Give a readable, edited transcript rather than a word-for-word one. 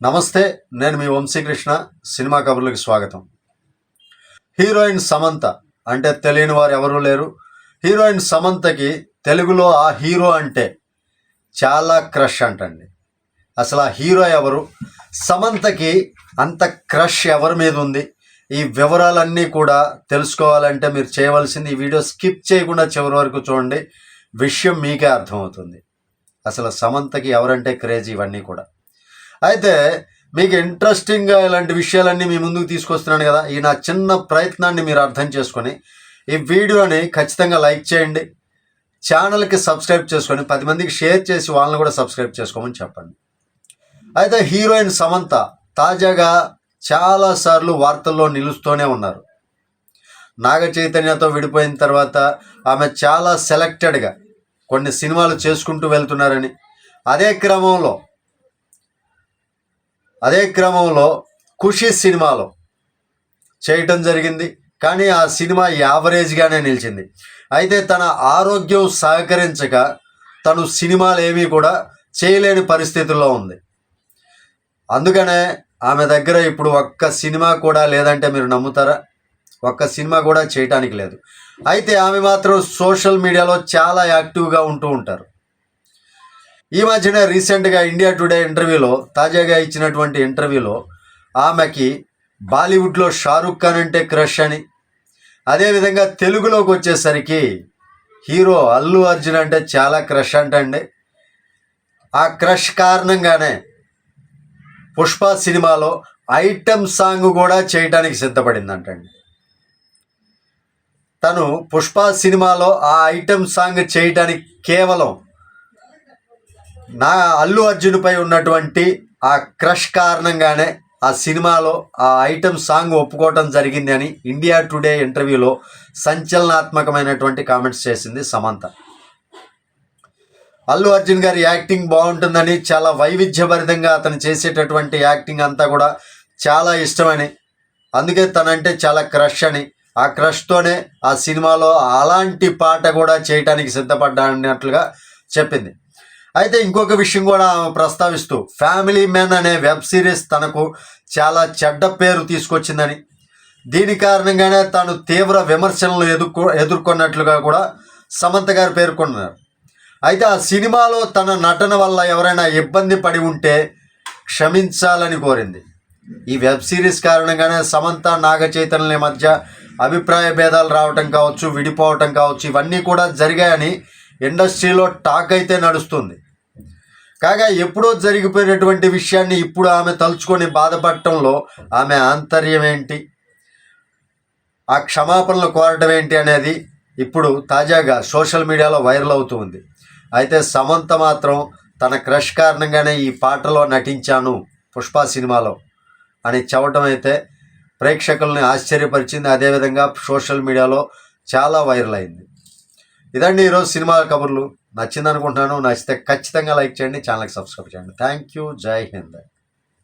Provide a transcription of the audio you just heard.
నమస్తే, నేను మీ వంశీకృష్ణ. సినిమా కబుర్లకు స్వాగతం. హీరోయిన్ సమంత అంటే తెలియని వారు ఎవరూ లేరు. హీరోయిన్ సమంతకి తెలుగులో ఆ హీరో అంటే చాలా క్రష్ అంటండి. అసలు ఆ హీరో ఎవరు, సమంతకి అంత క్రష్ ఎవరి మీద ఉంది, ఈ వివరాలన్నీ కూడా తెలుసుకోవాలంటే మీరు చేయవలసింది ఈ వీడియో స్కిప్ చేయకుండా చివరి వరకు చూడండి. విషయం మీకే అర్థమవుతుంది. అసలు సమంతకి ఎవరంటే క్రేజ్, ఇవన్నీ కూడా. అయితే మీకు ఇంట్రెస్టింగ్గా ఇలాంటి విషయాలన్నీ మీ ముందుకు తీసుకొస్తున్నాను కదా. ఈ నా చిన్న ప్రయత్నాన్ని మీరు అర్థం చేసుకొని ఈ వీడియోని ఖచ్చితంగా లైక్ చేయండి, ఛానల్కి సబ్స్క్రైబ్ చేసుకొని 10 మందికి షేర్ చేసి వాళ్ళని కూడా సబ్స్క్రైబ్ చేసుకోమని చెప్పండి. అయితే హీరోయిన్ సమంత తాజాగా చాలాసార్లు వార్తల్లో నిలుస్తూనే ఉన్నారు. నాగ చైతన్యతో విడిపోయిన తర్వాత ఆమె చాలా సెలెక్టెడ్గా కొన్ని సినిమాలు చేసుకుంటూ వెళ్తున్నారని, అదే క్రమంలో ఖుషి సినిమాలో చేయటం జరిగింది. కానీ ఆ సినిమా యావరేజ్గానే నిలిచింది. అయితే తన ఆరోగ్యం సహకరించక తను సినిమాలు ఏమీ కూడా చేయలేని పరిస్థితుల్లో ఉంది. అందుకనే ఆమె దగ్గర ఇప్పుడు ఒక్క సినిమా కూడా లేదంటే మీరు నమ్ముతారా? ఒక్క సినిమా కూడా చేయటానికి లేదు. అయితే ఆమె మాత్రం సోషల్ మీడియాలో చాలా యాక్టివ్గా ఉంటూ ఉంటారు. ఈ మధ్యనే రీసెంట్గా ఇండియా టుడే ఇంటర్వ్యూలో, తాజాగా ఇచ్చినటువంటి ఇంటర్వ్యూలో ఆమెకి బాలీవుడ్లో షారుఖ్ ఖాన్ అంటే క్రష్ అని, అదేవిధంగా తెలుగులోకి వచ్చేసరికి హీరో అల్లు అర్జున్ అంటే చాలా క్రష్ అంటండి. ఆ క్రష్ కారణంగానే పుష్ప సినిమాలో ఐటమ్ సాంగ్ కూడా చేయడానికి సిద్ధపడిందంటండి. తను పుష్ప సినిమాలో ఆ ఐటమ్ సాంగ్ చేయటానికి కేవలం అల్లు అర్జున్పై ఉన్నటువంటి ఆ క్రష్ కారణంగానే ఆ సినిమాలో ఆ ఐటమ్ సాంగ్ ఒప్పుకోవటం జరిగింది అని ఇండియా టుడే ఇంటర్వ్యూలో సంచలనాత్మకమైనటువంటి కామెంట్స్ చేసింది సమంత. అల్లు అర్జున్ గారి యాక్టింగ్ బాగుంటుందని, చాలా వైవిధ్యభరితంగా అతను చేసేటటువంటి యాక్టింగ్ అంతా కూడా చాలా ఇష్టమని, అందుకే తనంటే చాలా క్రష్ అని, ఆ క్రష్తోనే ఆ సినిమాలో అలాంటి పాట కూడా చేయటానికి సిద్ధపడ్డానట్లుగా చెప్పింది. అయితే ఇంకొక విషయం కూడా ప్రస్తావిస్తూ, ఫ్యామిలీ మెన్ అనే వెబ్ సిరీస్ తనకు చాలా చెడ్డ పేరు తీసుకొచ్చిందని, దీని కారణంగానే తాను తీవ్ర విమర్శలను ఎదుర్కొన్నట్లుగా కూడా సమంత గారు పేర్కొన్నారు. అయితే ఆ సినిమాలో తన నటన వల్ల ఎవరైనా ఇబ్బంది పడి ఉంటే క్షమించాలని కోరింది. ఈ వెబ్ సిరీస్ కారణంగానే సమంత నాగ చైతన్యుల మధ్య అభిప్రాయ భేదాలు రావటం కావచ్చు, విడిపోవటం కావచ్చు, ఇవన్నీ కూడా జరిగాయని ఇండస్ట్రీలో టాక్ అయితే నడుస్తుంది. కాగా ఎప్పుడో జరిగిపోయినటువంటి విషయాన్ని ఇప్పుడు ఆమె తలుచుకొని బాధపడటంలో ఆమె ఆంతర్యం ఏంటి, ఆ క్షమాపణలు కోరటం ఏంటి అనేది ఇప్పుడు తాజాగా సోషల్ మీడియాలో వైరల్ అవుతూ ఉంది. అయితే సమంత మాత్రం తన క్రష్ కారణంగానే ఈ పాటలో నటించాను పుష్ప సినిమాలో అని చెప్పటం అయితే ప్రేక్షకుల్ని ఆశ్చర్యపరిచింది. అదేవిధంగా సోషల్ మీడియాలో చాలా వైరల్ అయింది. ఇదండి ఈరోజు సినిమా కబుర్లు. నచ్చింది అనుకుంటున్నాను. నచ్చితే ఖచ్చితంగా లైక్ చేయండి, ఛానల్కి సబ్స్క్రైబ్ చేయండి. Thank you. జై హింద్.